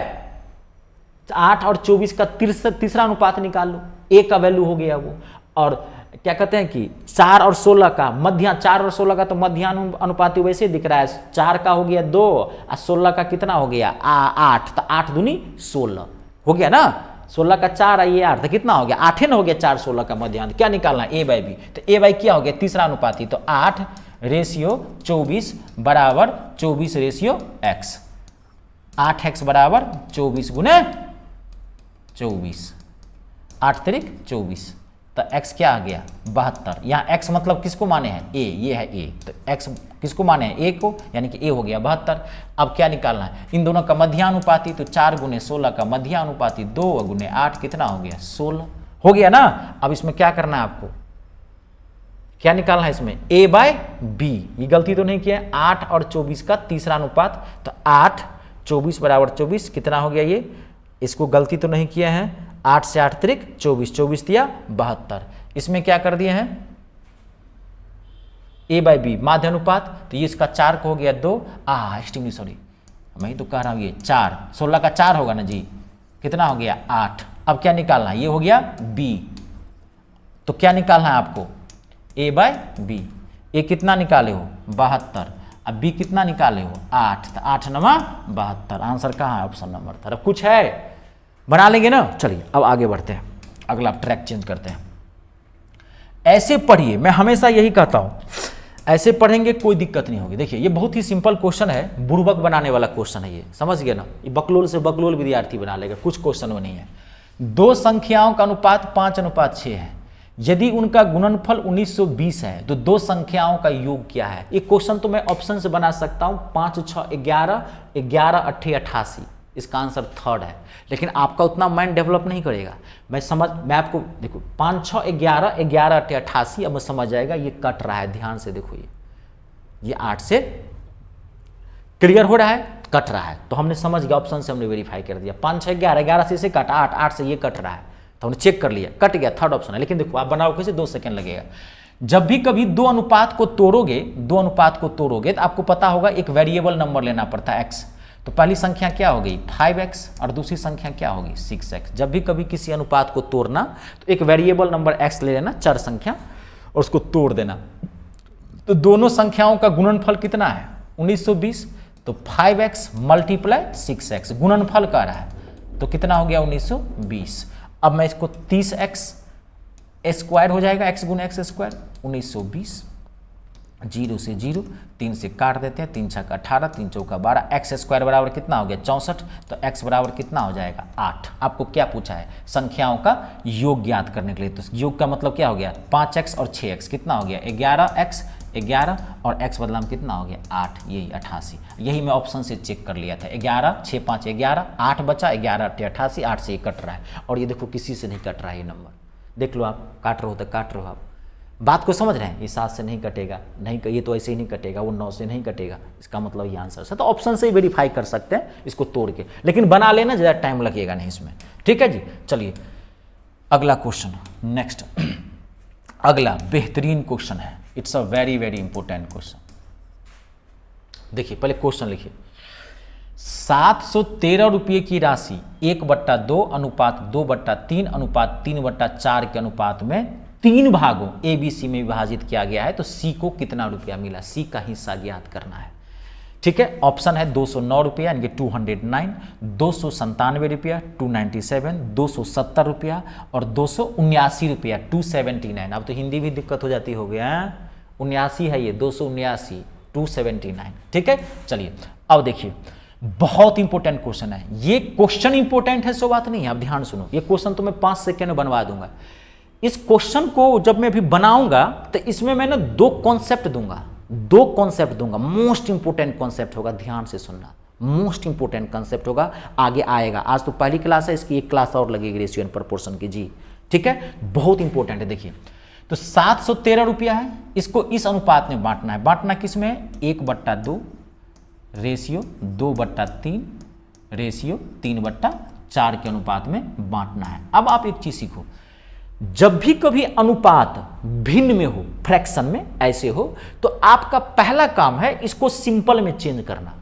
8 और 24 का तीसरा अनुपात निकाल लो, a का वैल्यू हो गया वो। और क्या कहते हैं कि 4 और 16 का मध्य, 4 और 16 का तो मध्यान्ह अनुपाती वैसे दिख रहा है, 4 का हो गया 2 और 16 का कितना हो गया 8, तो 8 दूनी 16 हो गया ना, 16 का 4 और ये 8, तो कितना हो गया 8 न हो गया, 4 16 का मध्यान्ह। क्या निकालना है a/b, तो a/b क्या हो गया तीसरा अनुपाती, तो 8 रेशियो 24 बराबर 24 रेशियो x, 8x बराबर 24 गुने 24, 8 तिरिक 24, तो x क्या आ गया 72। यहाँ x मतलब किसको माने हैं a, ये है a, तो x किसको माने हैं a को, यानी कि a हो गया 72। अब क्या निकालना है, इन दोनों का मध्यानुपाती, तो 4 गुने 16 का मध्यानुपाती 2 गुने 8 कितना हो गया 16 हो गया ना। अब इसमें क्या करना है आपको, क्या निकालना है इसमें a/b, ये गलती तो नहीं किया है। 8 और 24 का तीसरा अनुपात, तो 8 24 बराबर 24 कितना हो गया, ये इसको गलती तो नहीं किया है, 8 से 8 तिरिक 24, 24 दिया 72। इसमें क्या कर दिए हैं a/b माध्य अनुपात, तो ये इसका 4 को हो गया 2, एक्सट्रीमली सॉरी, मैं तो कह रहा हूँ ये 4, 16 का 4 होगा ना जी, कितना हो गया 8। अब क्या निकालना है, ये हो गया b, तो क्या निकालना है आपको a/b। a कितना निकाले हो 72, अब b कितना निकाले हो 8, तो 8 9 72, आंसर कहाँ है ऑप्शन नंबर 3। अब कुछ है, बना लेंगे ना। चलिए अब आगे बढ़ते हैं, अगला ट्रैक चेंज करते हैं। ऐसे पढ़िए, मैं हमेशा यही कहता हूं, ऐसे पढ़ेंगे कोई दिक्कत नहीं होगी। देखिए ये बहुत ही सिंपल क्वेश्चन है, बुर्बक बनाने वाला क्वेश्चन है ये, समझ गए ना, ये बकलोल से बकलोल विद्यार्थी बना लेगा, कुछ क्वेश्चन में नहीं है। 2 संख्याओं का अनुपात 5:6 है, यदि उनका गुणनफल 1920 है तो 2 संख्याओं का योग क्या है। एक क्वेश्चन तो मैं ऑप्शन से बना सकता हूं, 5 6 11, 11 8 88, इसका आंसर 3rd है। लेकिन आपका उतना माइंड डेवलप नहीं करेगा, मैं आपको देखो 5 6 11, 11 8 88, अब मैं समझ जाएगा ये कट रहा है, ध्यान से देखो, ये 8 से क्लियर हो रहा है, कट रहा है, तो हमने समझ गया, ऑप्शन से हमने वेरीफाई कर दिया। 5 6 11, 11 से इसे कटा, 8 8 से ये कट रहा है, तो हमने चेक कर लिया, कट गया, 3rd ऑप्शन है। लेकिन देखो आप बनाओ कैसे, 2 सेकंड लगेगा। जब भी कभी 2 अनुपात को तोड़ोगे, 2 अनुपात को तोड़ोगे तो आपको पता होगा एक वेरिएबल नंबर लेना पड़ता है x। तो पहली संख्या क्या हो गई 5x और दूसरी संख्या क्या होगी 6x। जब भी कभी किसी अनुपात को तोड़ना तो एक वेरिएबल नंबर x ले लेना, चर संख्या, और उसको तोड़ देना। तो दोनों संख्याओं का गुणनफल कितना है 1920, तो 5x मल्टीप्लाई 6x गुणनफल का रहा है, तो कितना हो गया 1920। अब मैं इसको 30x स्क्वायर हो जाएगा, x गुना एक्स स्क्वायर 1920, 0 से 0, 3 से काट देते हैं, 3 छक्का 18, 3 चौका 12, एक्स स्क्वायर बराबर कितना हो गया 64, तो x बराबर कितना हो जाएगा 8। आपको क्या पूछा है संख्याओं का योग ज्ञात करने के लिए, तो योग का मतलब क्या हो गया 5x और 6x कितना हो गया 11x 11 और x बदला में कितना हो गया 8, यही 88। यही मैं ऑप्शन से चेक कर लिया था, 11 6 5 11, 8 बचा, 11 8 88, 8 से ये कट रहा है, और ये देखो किसी से नहीं कट रहा है ये नंबर, देख लो आप, काट रहे हो तो काट रहे हो आप, बात को समझ रहे हैं, ये 7 से नहीं कटेगा, नहीं ये तो ऐसे ही नहीं कटेगा, वो 9 से नहीं कटेगा, इसका मतलब ये आंसर है। तो ऑप्शन से ही वेरीफाई कर सकते हैं इसको तोड़ के, लेकिन बना लेना, ज़्यादा टाइम लगेगा नहीं इसमें, ठीक है जी। चलिए अगला क्वेश्चन, नेक्स्ट अगला बेहतरीन क्वेश्चन है, it's a very very important question. देखिए पहले क्वेश्चन लिखिए, 713 रुपये की राशि 1/2 अनुपात 2/3 अनुपात 3/4 के अनुपात में 3 भागों ए बी सी में विभाजित किया गया है, तो सी को कितना रुपया मिला, सी का हिस्सा ज्ञात करना है, ठीक है। ऑप्शन है 209 रुपया यानी कि 209, 297 रुपया 297, 270 रुपया और 279 रुपया 279। अब तो हिंदी भी दिक्कत हो जाती हो गया, 79 है ये, 279 279, ठीक है। चलिए अब देखिए बहुत इंपॉर्टेंट क्वेश्चन है ये, क्वेश्चन इंपॉर्टेंट है सो बात नहीं है, अब ध्यान सुनो, ये क्वेश्चन तो मैं 5 सेकेंड में बनवा दूंगा। इस क्वेश्चन को जब मैं अभी बनाऊंगा तो इसमें मैं ना 2 कॉन्सेप्ट दूंगा, मोस्ट इंपोर्टेंट कॉन्सेप्ट होगा, ध्यान से सुनना, मोस्ट इंपोर्टेंट कॉन्सेप्ट होगा, आगे आएगा। आज तो पहली क्लास है, इसकी एक क्लास और लगेगी रेशियो एंड प्रोपोर्शन की जी, ठीक है, बहुत इंपॉर्टेंट है। देखिए तो 713 रुपया है, इसको इस अनुपात में बांटना है, बांटना किस में 1/2 रेशियो 2/3 रेशियो 3/4 के अनुपात में बांटना है। अब आप एक चीज सीखो, जब भी कभी अनुपात भिन्न में हो, फ्रैक्शन में ऐसे हो, तो आपका पहला काम है इसको सिंपल में चेंज करना।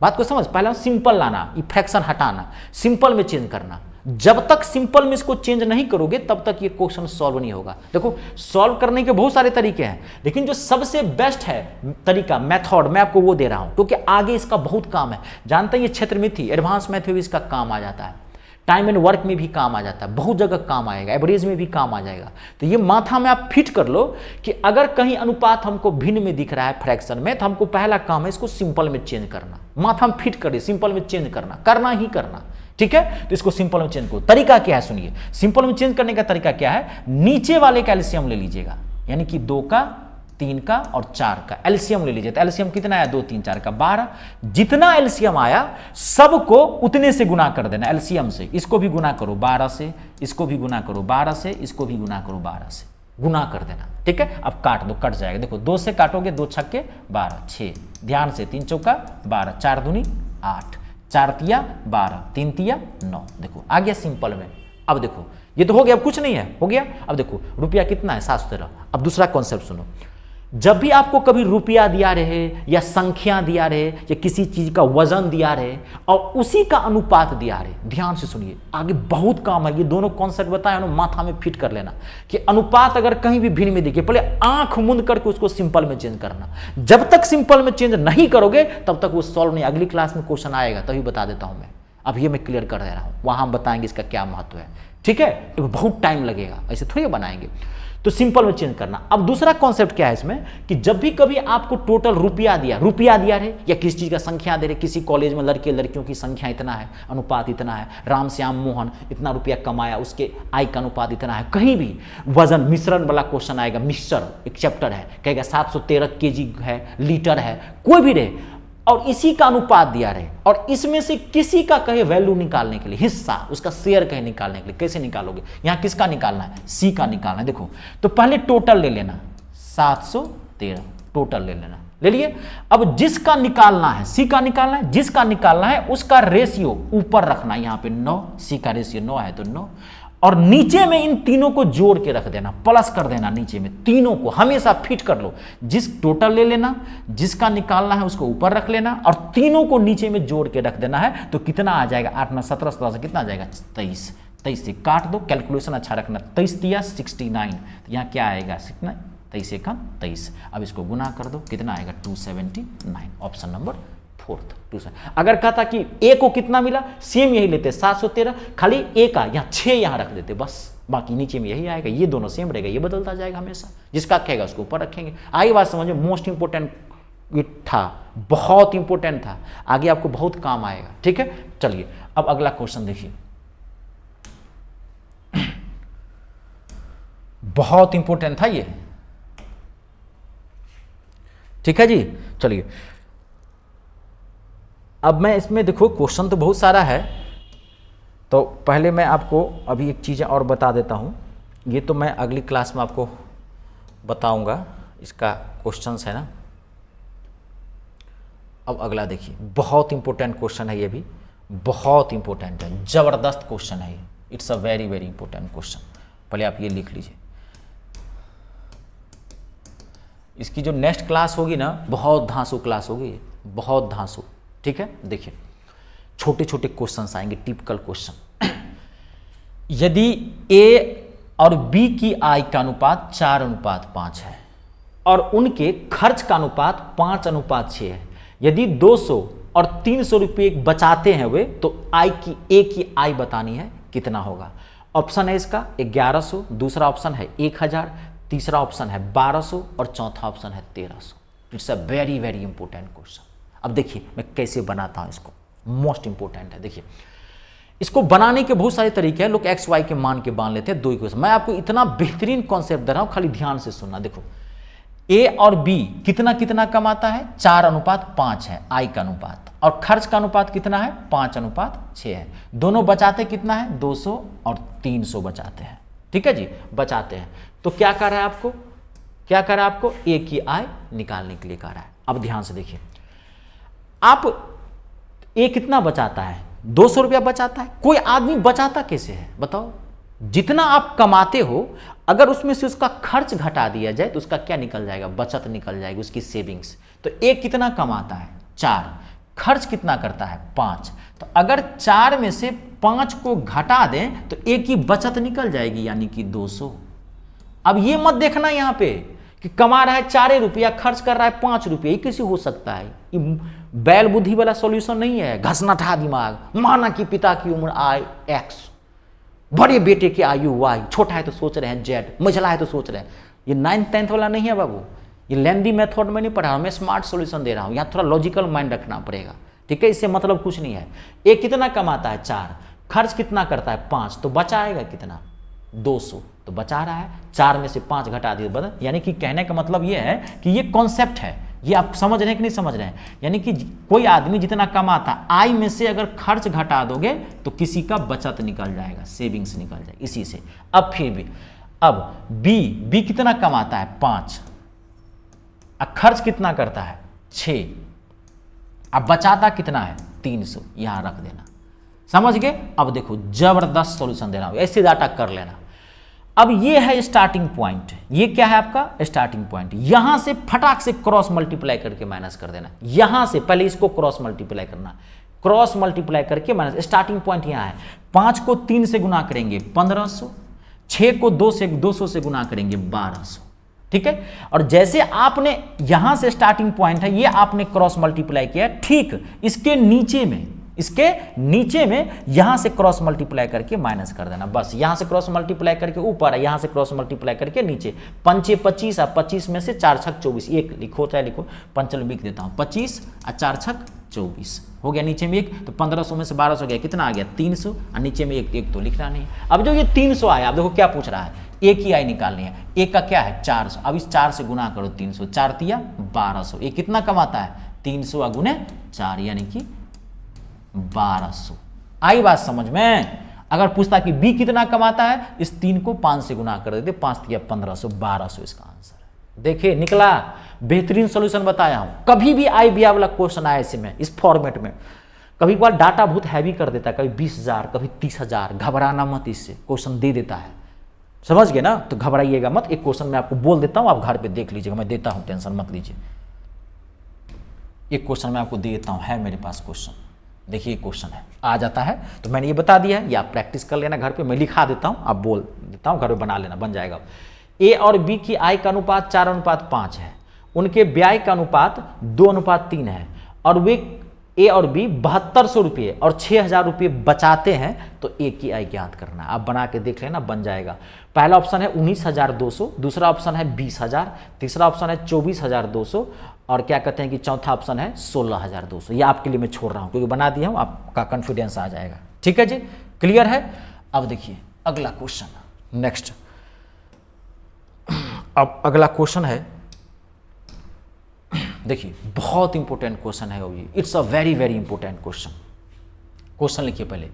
बात को समझ, पहला सिंपल लाना, ये फ्रैक्शन हटाना, सिंपल में चेंज करना। जब तक सिंपल में इसको चेंज नहीं करोगे तब तक ये क्वेश्चन सॉल्व नहीं होगा। देखो सॉल्व करने के बहुत सारे तरीके हैं, लेकिन जो सबसे बेस्ट है तरीका, मेथड, मैं आपको वो दे रहा हूं, क्योंकि आगे इसका बहुत काम है। जानते हैं ये क्षेत्र में थी, एडवांस मैथ में भी इसका काम आ जाता है, टाइम एंड वर्क में भी काम आ जाता है, बहुत जगह काम आएगा, एवरेज में भी काम आ जाएगा। तो ये माथा में आप फिट कर लो कि अगर कहीं अनुपात हमको भिन्न में दिख रहा है फ्रैक्शन में, तो हमको पहला काम है इसको सिंपल में चेंज करना। माथा में फिट करिए, सिंपल में चेंज करना ही करना, ठीक है। तो इसको सिंपल में चेंज करो। तरीका क्या है सुनिए, सिंपल में चेंज करने का तरीका क्या है, नीचे वाले का एलसीएम ले लीजिएगा, यानी कि 2 का 3 का और 4 का एलसीएम ले लीजिए। तो एलसीएम कितना आया 2 3 4 का 12, जितना एलसीएम आया सबको उतने से गुना कर देना एलसीएम से। इसको भी गुना करो 12 से, इसको भी गुना करो 12 से, इसको भी गुना करो 12 से, गुना कर देना, ठीक है। अब काट दो, कट जाएगा। देखो 2 से काटोगे 2 छक्के 12 6, ध्यान से 3 चौका 12, 4 दूनी 8, 4 तिया 12, 3 तिया 9। देखो आ गया सिंपल में। अब देखो ये तो हो गया, अब कुछ नहीं है, हो गया। अब देखो रुपया कितना है 713। अब दूसरा कॉन्सेप्ट सुनो, जब भी आपको कभी रुपया दिया रहे या संख्या दिया रहे या किसी चीज का वजन दिया रहे और उसी का अनुपात दिया रहे, ध्यान से सुनिए, आगे बहुत काम है। ये दोनों कॉन्सेप्ट बताया ना, माथा में फिट कर लेना कि अनुपात अगर कहीं भी भिन्न में दिखे, पहले आंख मूंद करके उसको सिंपल में चेंज करना। जब तक सिंपल में चेंज नहीं करोगे तब तक वो सॉल्व नहीं। अगली क्लास में क्वेश्चन आएगा तभी बता देता हूं मैं, अब ये मैं क्लियर कर दे रहा हूं, वहां हम बताएंगे इसका क्या महत्व है, ठीक है। बहुत टाइम लगेगा, ऐसे थोड़ी बनाएंगे। तो सिंपल में चेंज करना। अब दूसरा कॉन्सेप्ट क्या है इसमें कि जब भी कभी आपको टोटल रुपया दिया रहे या किसी चीज का संख्या दे रहे, किसी कॉलेज में लड़के लड़कियों की संख्या इतना है, अनुपात इतना है, राम श्याम मोहन इतना रुपया कमाया, उसके आय का अनुपात इतना है, कहीं भी वजन मिश्रण वाला क्वेश्चन आएगा, मिक्सचर एक चैप्टर है, कहेगा 713 केजी है, लीटर है, कोई भी रहे और इसी का अनुपात दिया रहे और इसमें से किसी का कहे वैल्यू निकालने के लिए, हिस्सा उसका शेयर कहे निकालने के लिए, कैसे निकालोगे, यहां किसका निकालना है, सी का निकालना है। देखो तो पहले टोटल ले लेना, 713 टोटल ले लेना, ले लिए। अब जिसका निकालना है, सी का निकालना है, जिसका निकालना है उसका रेशियो ऊपर रखना, यहां पे 9, सी का रेशियो 9 है तो 9, और नीचे में इन तीनों को जोड़ के रख देना, प्लस कर देना, नीचे में तीनों को हमेशा फिट कर लो। जिस टोटल ले लेना, जिसका निकालना है उसको ऊपर रख लेना और तीनों को नीचे में जोड़ के रख देना है। तो कितना आ जाएगा 8 9 17 17 से कितना आ जाएगा 23, 23 से काट दो, कैलकुलेशन अच्छा रखना, 23 दिया 69, तो यहाँ क्या आएगा 69, 23 1 23। अब इसको गुना कर दो, कितना आएगा 279, ऑप्शन नंबर 4th 2। अगर कहता कि ए को कितना मिला, सेम यही लेते 713, खाली ए का यहाँ 6 यहाँ रख देते बस, बाकी नीचे में यही आएगा, ये दोनों सेम रहेगा, ये बदलता जाएगा हमेशा, जिसका कहेगा उसको ऊपर रखेंगे। आई बात समझ में, मोस्ट इंपोर्टेंट था, बहुत इंपोर्टेंट था, आगे आपको बहुत काम आएगा, ठीक है। चलिए अब अगला क्वेश्चन देखिए, बहुत इंपोर्टेंट था ये, ठीक है जी। चलिए अब मैं इसमें देखो क्वेश्चन तो बहुत सारा है, तो पहले मैं आपको अभी एक चीज़ और बता देता हूँ, ये तो मैं अगली क्लास में आपको बताऊंगा, इसका क्वेश्चंस है ना। अब अगला देखिए, बहुत इंपॉर्टेंट क्वेश्चन है, ये भी बहुत इंपॉर्टेंट है, ज़बरदस्त क्वेश्चन है ये, it's a very very important question. पहले आप ये लिख लीजिए, इसकी जो नेक्स्ट क्लास होगी ना, बहुत धांसू क्लास होगी, बहुत धांसू, ठीक है। देखिए छोटे छोटे क्वेश्चंस आएंगे, टिपिकल क्वेश्चन। यदि ए और बी की आय का अनुपात 4:5 है और उनके खर्च का अनुपात 5:6 है, यदि 200 और 300 रुपये बचाते हैं वे, तो आय की ए की आय बतानी है, कितना होगा। ऑप्शन है इसका 1100, दूसरा ऑप्शन है 1000, तीसरा ऑप्शन है 1200 और चौथा ऑप्शन है 1300। It's a very very important question. अब देखिए मैं कैसे बनाता हूं इसको, मोस्ट इंपॉर्टेंट है। देखिए इसको बनाने के बहुत सारे तरीके हैं, लोग एक्स वाई के मान के बांध लेते हैं, दो इक्वेशन। मैं आपको इतना बेहतरीन कॉन्सेप्ट दे रहा हूं, खाली ध्यान से सुनना। देखो ए और बी कितना कितना कमाता है, 4:5 है आय का अनुपात, और खर्च का अनुपात कितना है, 5:6 है। दोनों बचाते कितना है, 200 और 300 बचाते हैं, ठीक है जी, बचाते हैं। तो क्या कर रहा है आपको, क्या कर रहा है आपको, ए की आय निकालने के लिए कर रहा है। अब ध्यान से देखिए, आप ए कितना बचाता है, 200 रुपया बचाता है। कोई आदमी बचाता कैसे है बताओ, जितना आप कमाते हो अगर उसमें से उसका खर्च घटा दिया जाए तो उसका क्या निकल जाएगा, बचत निकल जाएगी, उसकी सेविंग्स। तो ए कितना कमाता है 4, खर्च कितना करता है 5, तो अगर 4 में से 5 को घटा दें तो ए की बचत निकल जाएगी, यानी कि 200। अब ये मत देखना यहाँ पे कि कमा रहा है 4 रुपया, खर्च कर रहा है 5 रुपये, ये कैसे हो सकता है, ये बैल बुद्धि वाला सॉल्यूशन नहीं है, घसना था दिमाग। माना कि पिता की उम्र आय X, बड़े बेटे की आयु Y, छोटा है तो सोच रहे हैं Z, मझला है तो सोच रहे हैं। ये 9th 10th वाला नहीं है बाबू, ये लेंदी मेथड में नहीं पढ़ा रहा हूं, मैं स्मार्ट सॉल्यूशन दे रहा हूं, यहाँ थोड़ा लॉजिकल माइंड रखना पड़ेगा, ठीक है। इससे मतलब कुछ नहीं है। ए कितना कमाता है 4, खर्च कितना करता है 5, तो बचाएगा कितना 200, तो बचा रहा है। 4 में से 5 घटा दिए बदल, यानी कि कहने का मतलब ये है कि ये कॉन्सेप्ट है, ये आप समझ रहे हैं कि नहीं समझ रहे हैं। यानी कि कोई आदमी जितना कमाता, आय में से अगर खर्च घटा दोगे तो किसी का बचत निकल जाएगा, सेविंग्स निकल जाएगी इसी से। अब फिर भी, अब बी कितना कमाता है 5, अब खर्च कितना करता है 6, अब बचाता कितना है 300, यहां रख देना, समझ गए। अब देखो जबरदस्त सॉल्यूशन दे रहा हूं, ऐसे डाटा कर लेना। अब ये है स्टार्टिंग पॉइंट, ये क्या है आपका स्टार्टिंग पॉइंट, यहां से फटाक से क्रॉस मल्टीप्लाई करके माइनस कर देना। यहां से पहले इसको क्रॉस मल्टीप्लाई करना, क्रॉस मल्टीप्लाई करके माइनस, स्टार्टिंग पॉइंट यहां है। 5 को 3 से गुना करेंगे 1500, 6 को 200 से गुना करेंगे 1200, ठीक है। और जैसे आपने यहां से स्टार्टिंग पॉइंट है, ये आपने क्रॉस मल्टीप्लाई किया, ठीक इसके नीचे में यहां से क्रॉस मल्टीप्लाई करके माइनस कर देना, बस। यहां से क्रॉस मल्टीप्लाई करके ऊपर है, यहां से क्रॉस मल्टीप्लाई करके नीचे। 5 25, 25 में से 4 छक 24, एक लिखो चाहे लिखो, पंचल लिख देता हूं, 25 और 4 छक 24 हो गया, नीचे में 1, तो 1500 में से 1200 गया, कितना आ गया 300, और नीचे में एक तो लिखना नहीं। अब जो ये 300 आया, अब देखो क्या पूछ रहा है, ए की आय निकालनी है, ए का क्या है 400, अब इस 4 से गुना करो 300, 4 तिया 1200, ए कितना कमाता है 300 गुने 4, यानी कि 1200। आई बात समझ में। अगर पूछता कि बी कितना कमाता है, इस 3 को 5 से गुना कर देते, 5 तिया 1500, 1200 इसका आंसर है। देखिए निकला, बेहतरीन सॉल्यूशन बताया हूं। कभी भी आई बी वाला क्वेश्चन आया इसमें, इस फॉर्मेट में, कभी बार डाटा बहुत हैवी कर देता है, कभी 20,000 कभी 30,000, घबराना मत, इससे क्वेश्चन दे देता है, समझ गए ना, तो घबराइएगा मत। एक क्वेश्चन मैं आपको बोल देता हूं, आप घर पे देख लीजिएगा, मैं देता हूं, टेंशन मत लीजिए। एक क्वेश्चन मैं आपको दे देता हूं, है मेरे पास क्वेश्चन, देखिए क्वेश्चन है, आ जाता है तो मैंने ये बता दिया है, या आप प्रैक्टिस कर लेना घर पे, मैं लिखा देता हूँ, आप बोल देता हूँ, घर पे बना लेना, बन जाएगा। ए और बी की आय का अनुपात 4:5 है, उनके व्यय का अनुपात 2:3 है, और वे ए और बी 7200 रुपये और 6000 रुपये बचाते हैं, तो ए की आय ज्ञात करना। आप बना के देख लेना, बन जाएगा। पहला ऑप्शन है 19,200, दूसरा ऑप्शन है 20,000, तीसरा ऑप्शन है 24,200, और क्या कहते हैं कि चौथा ऑप्शन है 16,200। ये आपके लिए मैं छोड़ रहा हूँ क्योंकि बना दिया हूँ, आपका कॉन्फिडेंस आ जाएगा। ठीक है जी, क्लियर है। अब देखिए अगला क्वेश्चन, नेक्स्ट। अब अगला क्वेश्चन है, देखिए बहुत इंपॉर्टेंट क्वेश्चन है ये, it's a very very important question. Question लिखिए पहले,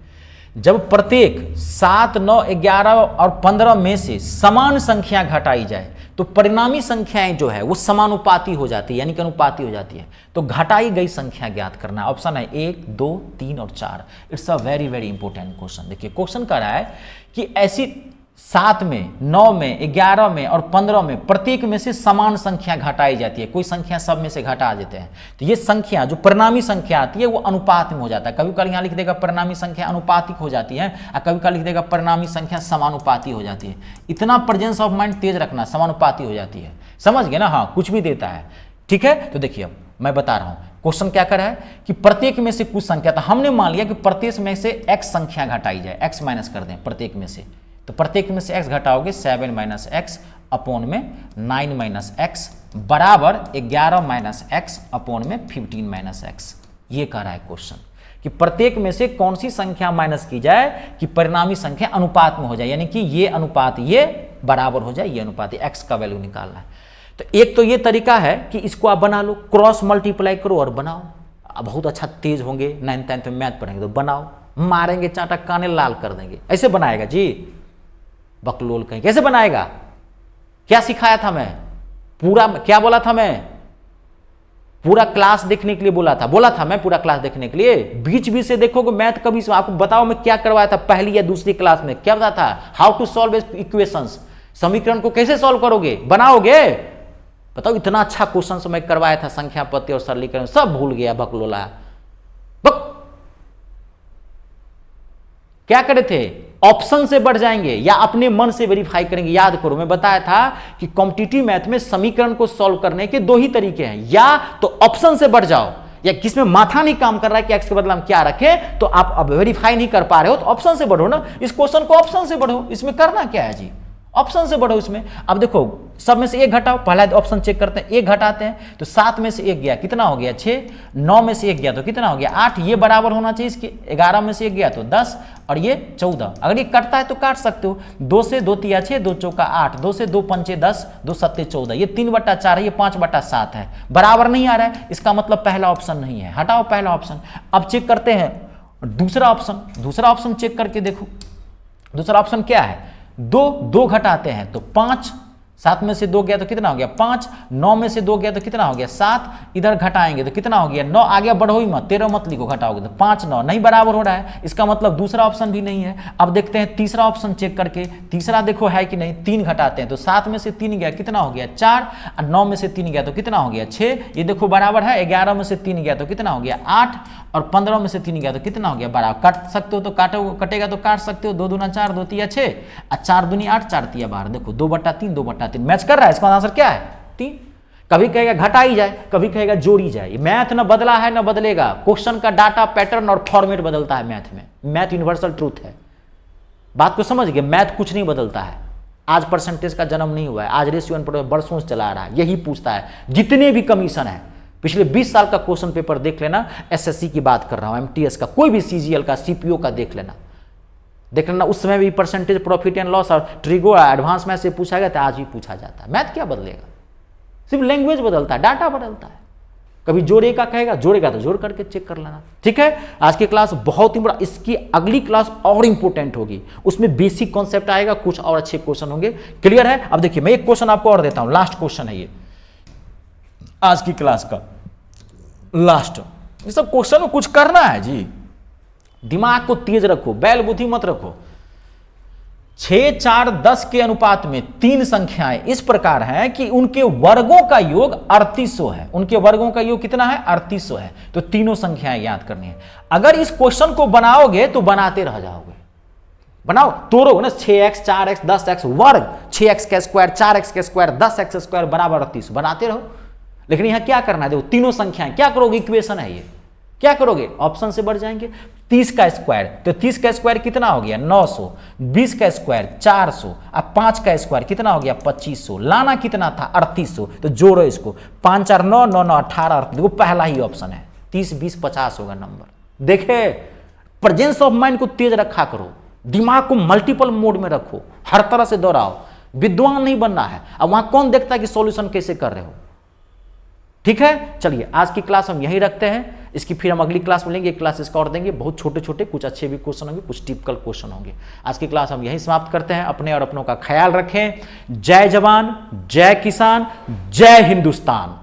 जब प्रत्येक 7, 9, 11 और 15 में से समान संख्या घटाई जाए तो परिणामी संख्याएं जो है वो समानुपाती हो जाती है, यानी कि अनुपाती हो जाती है। तो घटाई गई संख्या ज्ञात करना। ऑप्शन है 1, 2, 3 और 4। It's a very very important question. देखिए क्वेश्चन कह रहा है कि ऐसी 7 में, 9 में, 11 में और 15 में प्रत्येक में से समान संख्या घटाई जाती है। कोई संख्या सब में से घटा देते हैं, तो ये संख्या जो परिणामी संख्या आती है वो अनुपात में हो जाता है। कभी कभी यहाँ लिख देगा परिणामी संख्या अनुपातिक हो जाती है, और कभी कभी लिख देगा परिणामी संख्या समानुपाती हो जाती है। इतना प्रेजेंस ऑफ माइंड तेज रखना, समानुपाती हो जाती है, समझ गए ना। हाँ, कुछ भी देता है, ठीक है। तो देखिए अब मैं बता रहा हूँ क्वेश्चन क्या कर रहा है कि प्रत्येक में से कुछ संख्या, तो हमने मान लिया कि प्रत्येक में से x संख्या घटाई जाए, x माइनस कर दें प्रत्येक में से, तो प्रत्येक में से x घटाओगे 7 माइनस एक्स अपॉन में 9 माइनस एक्स बराबर 11 माइनस एक्स अपॉन में 15 माइनस एक्स। ये कह रहा है क्वेश्चन कि प्रत्येक में से कौन सी संख्या माइनस की जाए कि परिणामी संख्या अनुपात में हो जाए, यानी कि ये अनुपात ये बराबर हो जाए, ये अनुपात x का वैल्यू निकालना है। तो एक तो ये तरीका है कि इसको आप बना लो, क्रॉस मल्टीप्लाई करो और बनाओ। अब बहुत अच्छा तेज होंगे, 9th 10th में मैथ पढ़ेंगे तो बनाओ, मारेंगे चाटा काने लाल कर देंगे। ऐसे बनाएगा जी, बकलोल कहीं कैसे बनाएगा? क्या सिखाया था मैं? पूरा क्या बोला था मैं? पूरा क्लास देखने के लिए बोला था मैं पूरा क्लास देखने के लिए। बीच बीच से देखोगे मैथ कभी से। आपको बताओ मैं क्या करवाया था पहली या दूसरी क्लास में, क्या बताया था? हाउ टू सॉल्व इक्वेशंस, समीकरण को कैसे सॉल्व करोगे, बनाओगे। बताओ इतना अच्छा क्वेश्चन मैं करवाया था, संख्या पत्ती और सरलीकरण सब भूल गया बकलोला। क्या करे थे? ऑप्शन से बढ़ जाएंगे या अपने मन से वेरीफाई करेंगे। याद करो मैं बताया था कि कॉम्पिटिटिव मैथ में समीकरण को सॉल्व करने के दो ही तरीके हैं, या तो ऑप्शन से बढ़ जाओ, या किसमें माथा नहीं काम कर रहा है कि एक्स के बदले हम क्या रखें, तो आप अब वेरीफाई नहीं कर पा रहे हो तो ऑप्शन से बढ़ो ना। इस क्वेश्चन को ऑप्शन से बढ़ो, इसमें करना क्या है जी, ऑप्शन से बढ़ो इसमें। अब देखो सब में से एक घटाओ, पहला ऑप्शन चेक करते हैं, एक घटाते हैं तो 7 में से एक गया कितना हो गया 6, 9 में से एक गया तो कितना हो गया 8, ये बराबर होना चाहिए इसके, 11 में से एक गया तो 10 और ये 14। अगर ये कटता है तो काट सकते हो, 2 से 2 तिया 6, 2 चौका 8, 2 से 2 पंचे 10, 2 सत्ते 14, ये 3/4 है, ये 5/7 है, बराबर नहीं आ रहा है, इसका मतलब पहला ऑप्शन नहीं है, हटाओ पहला ऑप्शन। अब चेक करते हैं दूसरा ऑप्शन चेक करके देखो दूसरा ऑप्शन क्या है। 2 घटाते हैं तो 5, 7 में से 2 गया तो कितना हो गया 5, 9 में से 2 गया तो कितना हो गया 7, इधर घटाएंगे तो कितना हो गया 9, आ गया बढ़ो ही मत, 13 मत लिखो, घटाओगे तो 5, 9 नहीं बराबर हो रहा है, इसका मतलब दूसरा ऑप्शन भी नहीं है। अब देखते हैं तीसरा ऑप्शन चेक करके, तीसरा देखो है कि नहीं। 3 घटाते हैं तो 7 में से 3 गया कितना हो गया 4, और 9 में से 3 गया तो कितना हो गया 6, ये देखो बराबर है। 11 में से 3 गया तो कितना हो गया 8, और 15 में से 3 गया तो कितना हो गया 12। काट सकते हो तो कटेगा तो काट सकते हो, 2 दूना 4, 2 तिया 6, और 4 दूनी 8, 4 तिया 12। देखो 2/3, 2/3 मैच कर रहा है, इसका आंसर क्या है 3। कभी कहेगा घटाई जाए, कभी कहेगा जोड़ी जाए। मैथ न बदला है न बदलेगा, क्वेश्चन का डाटा पैटर्न और फॉर्मेट बदलता है मैथ में। मैथ यूनिवर्सल ट्रूथ है, बात को समझ गए। मैथ कुछ नहीं बदलता है, आज परसेंटेज का जन्म नहीं हुआ है, आज रेशियो एंड बरसों से चला आ रहा है, यही पूछता है। जितने भी कमीशन है पिछले 20 साल का क्वेश्चन पेपर देख लेना, एसएससी की बात कर रहा हूं, एमटीएस का, कोई भी सीजीएल का, सीपीओ का देख लेना, उस समय भी परसेंटेज, प्रॉफिट एंड लॉस और ट्रिगो एडवांस मैथ से पूछा गया था, आज भी पूछा जाता है। मैथ क्या बदलेगा, सिर्फ लैंग्वेज बदलता है, डाटा बदलता है। कभी जोड़ेगा कहेगा, जोड़ेगा तो जोड़ करके चेक कर लेना, ठीक है। आज की क्लास बहुत ही बड़ा, इसकी अगली क्लास और इंपॉर्टेंट होगी, उसमें बेसिक कॉन्सेप्ट आएगा, कुछ और अच्छे क्वेश्चन होंगे। क्लियर है। अब देखिए मैं एक क्वेश्चन आपको और देता हूं, लास्ट क्वेश्चन है ये आज की क्लास का लास्ट। ये सब क्वेश्चन में कुछ करना है जी, दिमाग को तेज रखो, बैल बुद्धि मत रखो। 6, 4, 10 के अनुपात में 3 संख्याएं इस प्रकार हैं कि उनके वर्गों का योग 3800 है। उनके वर्गों का योग कितना है? 3800 है। तो तीनों संख्याएं याद करनी है। अगर इस क्वेश्चन को बनाओगे तो बनाते रह जाओगे। बनाओ, तोड़ो ना, 6x, 4x, 10x वर्ग, 6x का स्क्वायर, 4x का स्क्वायर, 10x स्क्वायर बराबर 38, बनाते रहो। लेकिन यहां क्या करना है? देखो तीनों संख्याएं, क्या करोगे? इक्वेशन है ये, क्या करोगे? ऑप्शन से बढ़ जाएंगे। 30 का स्क्वायर, तो 30 का स्क्वायर कितना हो गया? 900। 20 का स्क्वायर 400। अब 5 का स्क्वायर कितना हो गया? 2500। लाना कितना था? 3800। तो जोड़ो इसको, 5 4 9 9 9 18। देखो पहला ही ऑप्शन है, 30 20 50 होगा नंबर। देखे, प्रेजेंस ऑफ माइंड को तेज रखा करो, दिमाग को मल्टीपल मोड में रखो, हर तरह से दोहराओ। विद्वान नहीं बनना है। अब वहां कौन देखता है कि सॉल्यूशन कैसे कर रहे हो? ठीक है, चलिए आज की क्लास हम यहीं रखते हैं। इसकी फिर हम अगली क्लास में लेंगे, एक क्लास इसका और देंगे। बहुत छोटे छोटे, कुछ अच्छे भी क्वेश्चन होंगे, कुछ टिपिकल क्वेश्चन होंगे। आज की क्लास हम यहीं समाप्त करते हैं। अपने और अपनों का ख्याल रखें। जय जवान, जय किसान, जय हिंदुस्तान।